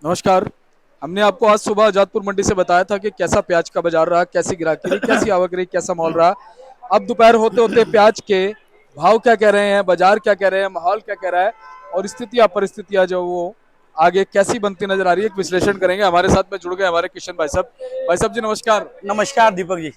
नमस्कार। हमने आपको आज सुबह आजादपुर मंडी से बताया था कि कैसा प्याज का बाजार रहा, कैसी ग्राहकी रही, कैसी आवक रही, कैसा माहौल रहा। अब दोपहर होते होते प्याज के भाव क्या कह रहे हैं, बाजार क्या कह रहे हैं, माहौल क्या कह रहा है और स्थितियां परिस्थितियां जो वो आगे कैसी बनती नजर आ रही है, एक विश्लेषण करेंगे। हमारे साथ में जुड़ गए हमारे किशन भाई साहब। भाई साहब जी नमस्कार। नमस्कार दीपक जी।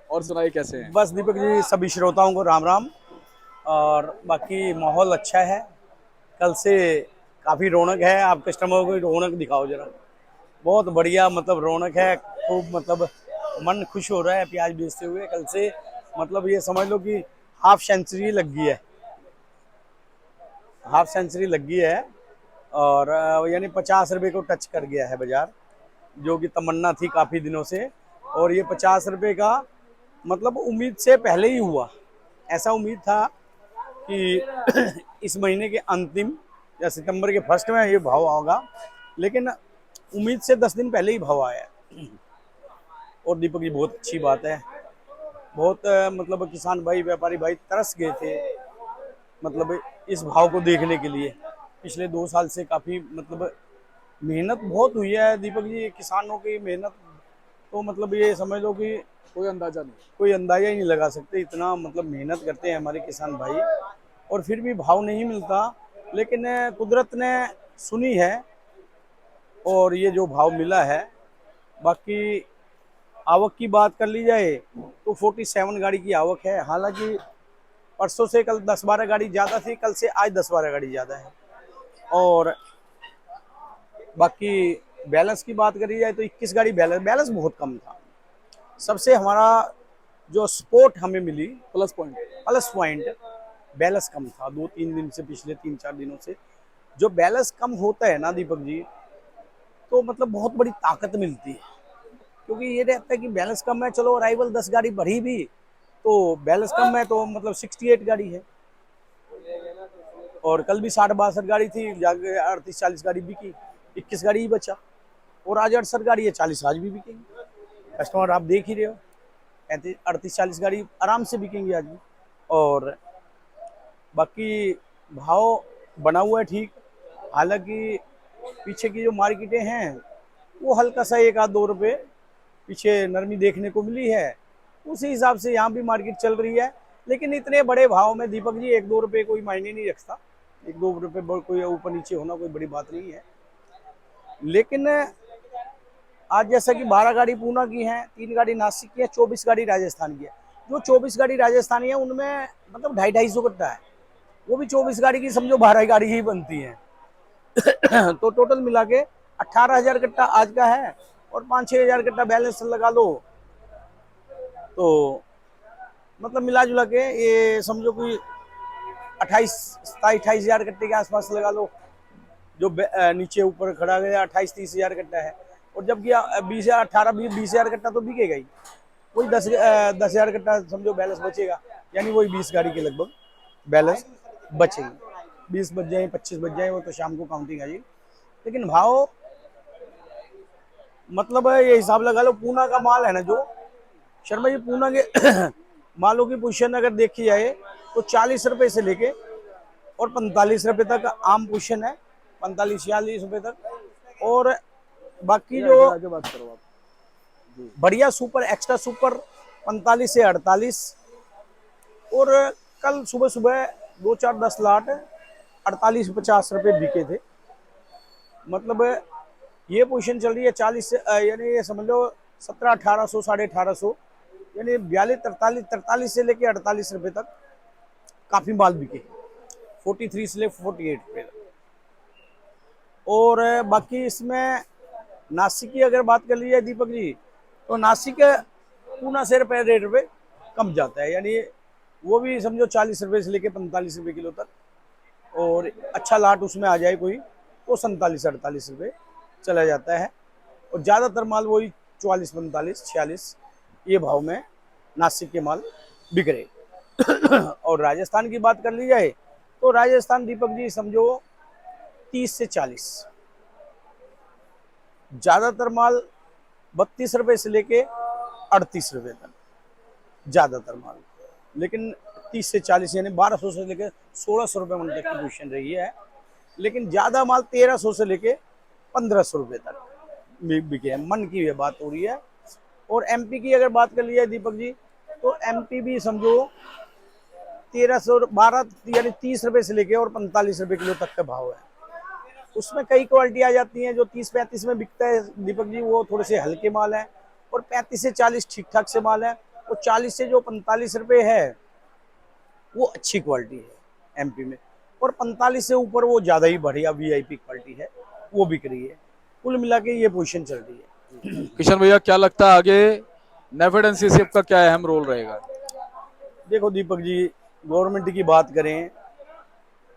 और सुनाइए कैसे हैं। बस दीपक जी, सभी श्रोताओं को राम राम। और बाकी माहौल अच्छा है। कल से काफ़ी रौनक है। आप कस्टमरों को रौनक दिखाओ जरा। बहुत बढ़िया, मतलब रौनक है खूब। मतलब मन खुश हो रहा है प्याज बेचते हुए कल से। मतलब ये समझ लो कि हाफ सेंचुरी लग गई है। हाफ सेंचुरी लग गई है। और यानी 50 रुपये को टच कर गया है बाजार, जो कि तमन्ना थी काफ़ी दिनों से। और ये 50 रुपये का मतलब उम्मीद से पहले ही हुआ। ऐसा उम्मीद था कि इस महीने के अंतिम या सितंबर के फर्स्ट में ये भाव होगा, लेकिन उम्मीद से 10 दिन पहले ही भाव आया है। और दीपक जी, बहुत अच्छी बात है। बहुत मतलब किसान भाई, व्यापारी भाई तरस गए थे, मतलब इस भाव को देखने के लिए। पिछले 2 साल से काफ़ी मतलब मेहनत बहुत हुई है दीपक जी, किसानों की मेहनत। तो मतलब ये समझ लो कि कोई अंदाजा नहीं। कोई अंदाजा ही नहीं लगा सकते, इतना मतलब मेहनत करते हैं हमारे किसान भाई। और फिर भी भाव नहीं मिलता। लेकिन कुदरत ने सुनी है और ये जो भाव मिला है। बाकी आवक की बात कर ली जाए तो 47 गाड़ी की आवक है। हालांकि परसों से कल 10-12 गाड़ी ज़्यादा थी, कल से आज 10-12 गाड़ी ज़्यादा है। और बाकी बैलेंस की बात करी जाए तो 21 गाड़ी बैलेंस बैलेंस बहुत कम था। सबसे हमारा जो स्पोर्ट हमें मिली, प्लस पॉइंट बैलेंस कम था। 2-3 दिन से, पिछले 3-4 दिनों से जो बैलेंस कम होता है ना दीपक जी, तो मतलब बहुत बड़ी ताकत मिलती है। क्योंकि ये रहता है कि बैलेंस कम है, चलो अराइवल 10 गाड़ी बढ़ी भी तो बैलेंस कम है, तो मतलब 68 गाड़ी है। और कल भी 60-62 गाड़ी थी, जाके 38-40 गाड़ी बिकी, 21 गाड़ी ही बचा। और आज 68 गाड़ी है, 40 आज भी बिकेंगे। कस्टमर आप देख ही रहे हो, 38-40 गाड़ी आराम से बिकेंगी आज भी। और बाकी भाव बना हुआ है ठीक। हालांकि पीछे की जो मार्केटें हैं वो हल्का सा 1-2 रुपये पीछे नरमी देखने को मिली है। उसी हिसाब से यहाँ भी मार्केट चल रही है। लेकिन इतने बड़े भाव में दीपक जी 1-2 रुपये कोई मायने नहीं रखता। 1-2 रुपये कोई ऊपर नीचे होना कोई बड़ी बात नहीं है। लेकिन आज जैसा कि 12 गाड़ी पूना की है, 3 गाड़ी नासिक की है, 24 गाड़ी राजस्थान की है। जो 24 गाड़ी राजस्थानी है उनमें मतलब 250-250 कट्टा है। वो भी 24 गाड़ी की समझो 12 गाड़ी ही बनती है। तो टोटल मिला के 18,000 कट्टा आज का है। और 5-6 हजार कट्टा बैलेंस लगा लो, तो मतलब मिला जुला के ये समझो कि 28-27-28 हजार कट्टे के आसपास लगा लो। जो नीचे ऊपर खड़ा गया 28-30 हजार कट्टा है। और जबकि 20 हजार, 18-20 हजार कट्टा तो बिकेगा ही। वही 10 हजार कट्टा समझो बैलेंस बचेगा। यानी वही 20 गाड़ी के लगभग बैलेंस बचेगी। 20 बच जाए, 25 बच जाए, वो तो शाम को काउंटिंग आएगी। लेकिन भाव मतलब ये हिसाब लगा लो, पूना का माल है ना जो शर्मा जी, पूना के मालों की पोजीशन अगर देखी जाए तो 40 रुपए से लेके और 45 रुपए तक आम पोजीशन है। 45-46 रुपए तक। और बाकी जो इधर आके बात करो आप। जी। बढ़िया सुपर, एक्स्ट्रा सुपर 45 से 48। और कल सुबह सुबह 2-4-10 लाट 48-50 रुपए बिके थे। मतलब ये पोजीशन चल रही है 40 से यानी ये समझ लो 17-1800, 1850, यानी 42-43 से लेके 48 रुपए तक काफी माल बिके। 43 से लेकर 48 रुपए तक। और बाकी इसमें नासिक की अगर बात कर ली जाए दीपक जी, तो नासिक पूना से रुपए कम जाता है। यानी वो भी समझो 40 रुपए से लेके 45 रुपए किलो तक। और अच्छा लाट उसमें आ जाए कोई तो 47-48 रुपए चला जाता है। और ज़्यादातर माल वही 44-45-46 ये भाव में नासिक के माल बिक रहे। और राजस्थान की बात कर ली जाए तो राजस्थान दीपक जी समझो 30 से 40। ज़्यादातर माल 32 रुपए से लेके 38 रुपए तक ज़्यादातर माल। लेकिन 30 से 40 यानी 1200 से लेकर 1600 रुपये मन तक की पोजीशन रही है। लेकिन ज्यादा माल 1300 से लेके 1500 रुपए तक बिके हैं। मन की ये बात हो रही है। और एमपी की अगर बात कर लिया दीपक जी, तो एमपी भी समझो 1312 यानी 30 रुपए से लेके और 45 रुपए किलो तक का भाव है। उसमें कई क्वालिटी आ जाती हैं। जो 30-35 में बिकता है दीपक जी, वो थोड़े से हल्के माल है, और 35 से 40 ठीक ठाक से माल है। और 40 से जो 45 रुपए है वो अच्छी क्वालिटी है एमपी में, और 45 से ऊपर वो ज्यादा ही बढ़िया वीआईपी क्वालिटी है, वो बिक रही है। कुल मिला के ये पोजीशन चल रही है। किशन भैया, क्या लगता है आगे नेफेड एंड सीसीएफ का क्या अहम रोल रहेगा? देखो दीपक जी, गवर्नमेंट की बात करें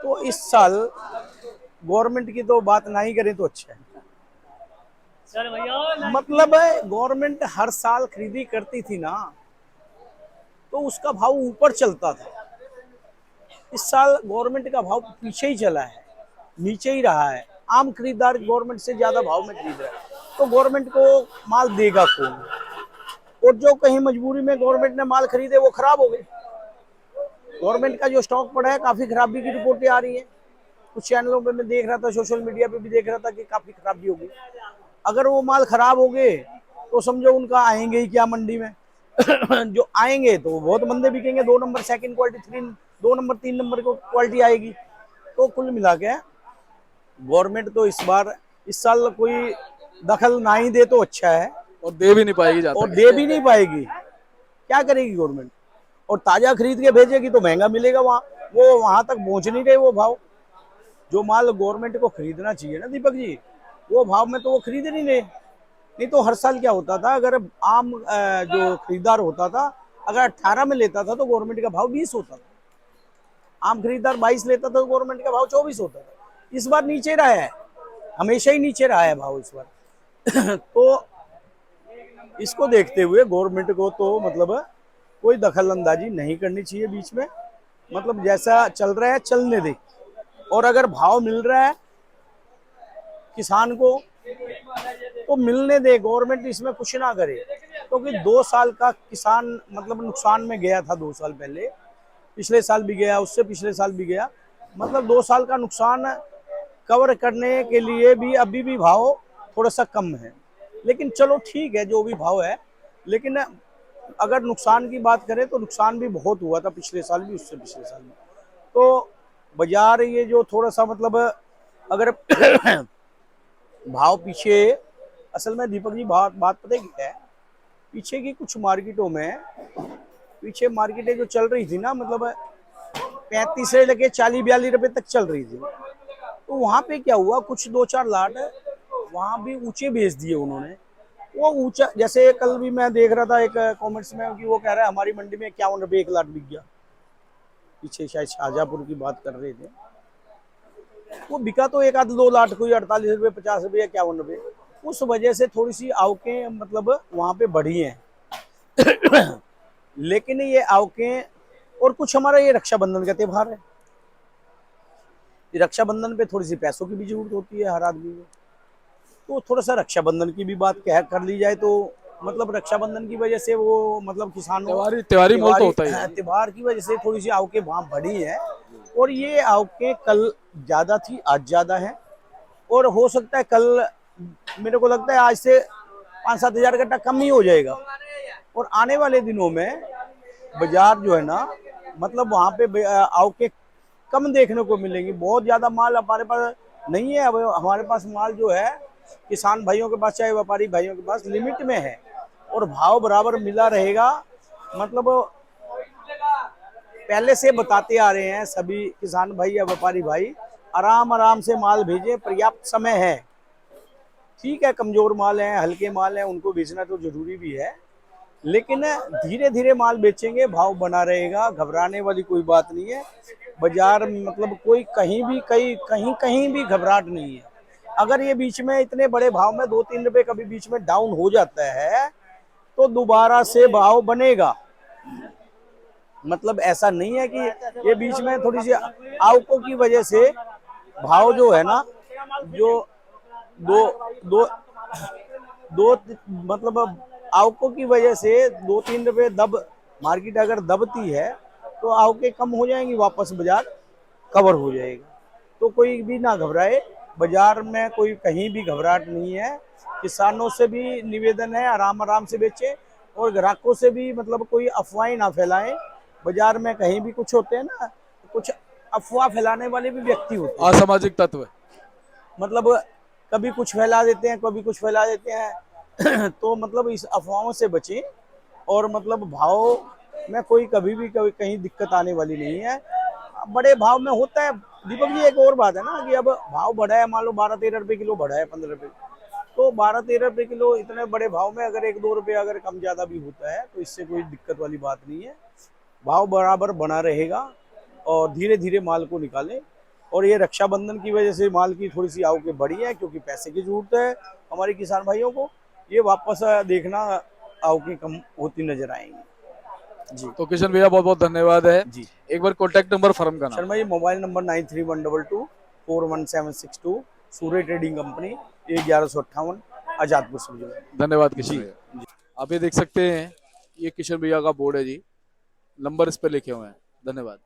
तो इस साल गवर्नमेंट की तो बात ना ही करें तो अच्छा है। मतलब गवर्नमेंट हर साल खरीदी करती थी ना, तो उसका भाव ऊपर चलता था। इस साल गवर्नमेंट का भाव पीछे ही चला है, नीचे ही रहा है। आम खरीदार गवर्नमेंट से ज्यादा भाव में खरीद रहा है, तो गवर्नमेंट को माल देगा कौन? और जो कहीं मजबूरी में गवर्नमेंट ने माल खरीदे वो खराब हो गए। गवर्नमेंट का जो स्टॉक पड़ा है काफी खराबी की रिपोर्टें आ रही है। कुछ चैनलों पे मैं देख रहा था, सोशल मीडिया पे भी देख रहा था कि काफी खराबी होगी। अगर वो माल खराब हो गए तो समझो उनका आएंगे ही क्या मंडी में। जो आएंगे तो बहुत मंदे बिकेंगे। 2 number second quality, 2 number 3 number को क्वालिटी आएगी। तो कुल मिला के गवर्नमेंट तो इस साल कोई दखल ना ही दे तो अच्छा है। और दे भी नहीं पाएगी जाता और दे भी नहीं पाएगी, क्या करेगी गवर्नमेंट? और ताजा खरीद के भेजेगी तो महंगा मिलेगा। वहां वो वहां तक पहुंच नहीं रहे वो भाव। जो माल गवर्नमेंट को खरीदना चाहिए ना दीपक जी, वो भाव में तो वो खरीद नहीं रहे। नहीं तो हर साल क्या होता था, अगर आम जो खरीदार होता था, अगर 18 में लेता था तो गवर्नमेंट का भाव 20 होता था। आम खरीदार 22 लेता था तो गवर्नमेंट का भाव 24 होता था। इस बार नीचे रहा है, हमेशा ही नीचे रहा है भाव इस बार। तो इसको देखते हुए गवर्नमेंट को तो मतलब कोई दखल अंदाजी नहीं करनी चाहिए बीच में। मतलब जैसा चल रहा है चलने दे। और अगर भाव मिल रहा है किसान को तो मिलने दे, गवर्नमेंट इसमें कुछ ना करे। क्योंकि 2 साल का किसान मतलब नुकसान में गया था 2 साल पहले। पिछले साल भी गया, उससे पिछले साल भी गया। मतलब 2 साल का नुकसान कवर करने के लिए भी अभी भी भाव थोड़ा सा कम है। लेकिन चलो ठीक है जो भी भाव है। लेकिन अगर नुकसान की बात करें तो नुकसान भी बहुत हुआ था पिछले साल भी, उससे पिछले साल भी। तो बाजार ये जो थोड़ा सा मतलब अगर भाव पीछे, असल में दीपक जी बात पता है क्या है? पीछे की कुछ मार्केटों में, पीछे मार्केटें जो चल रही थी ना, मतलब 35 से लेके 40-42 रुपए तक चल रही थी। तो वहां पे क्या हुआ, कुछ 2-4 लाट वहां भी ऊंचे बेच दिए उन्होंने। वो ऊंचा, जैसे कल भी मैं देख रहा था एक कमेंट्स में कि वो कह रहा है हमारी मंडी में 51 रुपए 1 लाट बिक गया। पीछे शायद शाहजहांपुर की बात कर रहे थे। वो बिका तो 1-2 लाट, कोई 48 रुपए 50 रुपए या 51 रुपए। उस वजह से थोड़ी सी आवकें मतलब वहां पे बढ़ी हैं। लेकिन ये आवकें, और कुछ हमारा ये रक्षाबंधन का त्योहार है, रक्षाबंधन पे थोड़ी सी पैसों की भी जरूरत होती है हर आदमी को। तो थोड़ा सा रक्षाबंधन की भी बात कह कर ली जाए तो मतलब रक्षाबंधन की वजह से वो मतलब किसानों त्योहारी मोल तो होता ही है। त्योहार की वजह से थोड़ी सी आवकें वहां बढ़ी है। और ये आवकें कल ज्यादा थी, आज ज्यादा है। और हो सकता है कल, मेरे को लगता है आज से 5-7 हजार कट्टा कम ही हो जाएगा। और आने वाले दिनों में बाजार जो है ना, मतलब वहां पे आवकें कम देखने को मिलेंगी। बहुत ज्यादा माल हमारे पास नहीं है। अब हमारे पास माल जो है किसान भाइयों के पास, चाहे व्यापारी भाइयों के पास, लिमिट में है। और भाव बराबर मिला रहेगा। मतलब पहले से बताते आ रहे हैं सभी किसान भाई या व्यापारी भाई, आराम आराम से माल भेजें, पर्याप्त समय है। ठीक है, कमजोर माल है, हल्के माल है, उनको बेचना तो जरूरी भी है। लेकिन धीरे धीरे माल बेचेंगे, भाव बना रहेगा, घबराने वाली कोई बात नहीं है। बाजार में मतलब कोई कहीं भी कहीं भी घबराहट नहीं है। अगर ये बीच में इतने बड़े भाव में 2-3 रुपए कभी बीच में डाउन हो जाता है तो दोबारा से भाव बनेगा। मतलब ऐसा नहीं है कि ये बीच में थोड़ी सी आवकों की वजह से भाव जो है ना, जो दो दो दो मतलब आवकों की वजह से 2-3 रुपए मार्केट अगर दबती है तो आवकें कम हो जाएंगी, वापस बाजार कवर हो जाएगा। तो कोई भी ना घबराए, बाजार में कोई कहीं भी घबराहट नहीं है। किसानों से भी निवेदन है आराम आराम से बेचें, और ग्राहकों से भी मतलब कोई अफवाहें ना फैलाएं। बाजार में कहीं भी कुछ होते हैं ना, कुछ अफवाह फैलाने वाले भी व्यक्ति होते हैं, असामाजिक तत्व। मतलब कभी कुछ फैला देते हैं, कभी कुछ फैला देते हैं। तो मतलब इस अफवाहों से बचें, और मतलब भाव में कोई कभी भी कभी कहीं दिक्कत आने वाली नहीं है। बड़े भाव में होता है दीपक जी, एक और बात है ना कि अब भाव बढ़ा है, मान लो 12-13 रुपए किलो बढ़ा है, 15 रुपए, तो 12-13 रुपए किलो इतने बड़े भाव में अगर 1-2 रुपए अगर कम ज्यादा भी होता है तो इससे कोई दिक्कत वाली बात नहीं है। भाव बराबर बना रहेगा, और धीरे धीरे माल को निकालें। और ये रक्षाबंधन की वजह से माल की थोड़ी सी आवकें बढ़ी है, क्योंकि पैसे की जरूरत है हमारे किसान भाइयों को। ये वापस देखना आवकें कम होती नजर आएंगी जी। तो किशन भैया बहुत बहुत धन्यवाद है। जी एक बार कॉन्टैक्ट नंबर फर्म का नाम। शर्मा जी, मोबाइल नंबर 9312241762, सूर्य ट्रेडिंग कंपनी, 1158, आजादपुर समझो। धन्यवाद किशन जी भैया। आप ये देख सकते हैं, ये किशन भैया का बोर्ड है जी, नंबर इस पे लिखे हुए हैं। धन्यवाद।